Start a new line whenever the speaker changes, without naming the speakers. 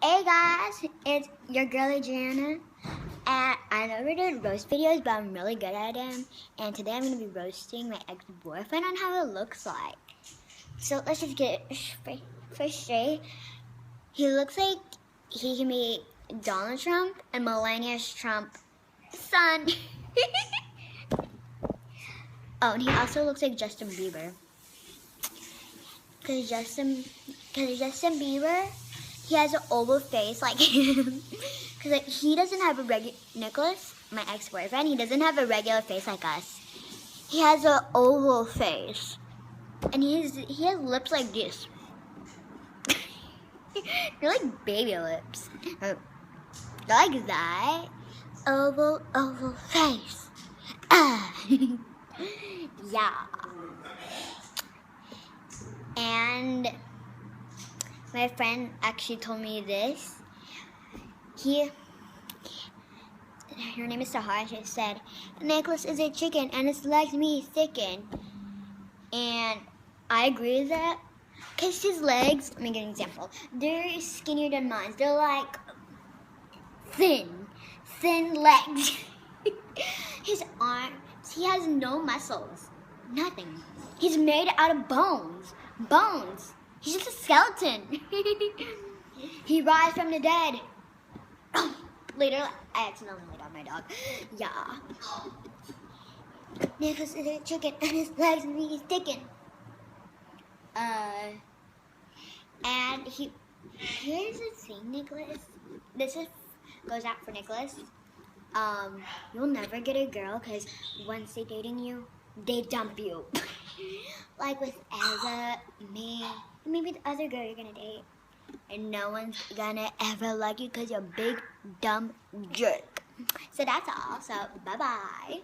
Hey guys, it's your girlie Jana, and I know we're doing roast videos, but I'm really good at them. And today I'm going to be roasting my ex-boyfriend on how it looks like. So let's just get it first straight. He looks like he can be Donald Trump and Melania Trump's son. Oh, and he also looks like Justin Bieber. Because Justin Bieber, he has an oval face like him. Because like, he doesn't have a regular, Nicholas, my ex-boyfriend, he doesn't have a regular face like us. He has an oval face. And he has lips like this. They're like baby lips. Like that. Oval face. Yeah. And my friend actually told me this. Her name is Sahar. She said, Nicholas is a chicken and his legs me thicken. And I agree with that. Because his legs, let me give an example. They're skinnier than mine. They're like thin legs. His arms, he has no muscles. Nothing. He's made out of bones. He's just a skeleton. He rise from the dead. Later, I accidentally laid on my dog. Yeah. Nicholas is a chicken and his legs and he's thicken. And here's the thing, Nicholas. Goes out for Nicholas. You'll never get a girl because once they're dating you, they dump you. Like with Ezra, me, maybe the other girl you're gonna date. And no one's gonna ever like you because you're a big, dumb jerk. So that's all. So, bye-bye.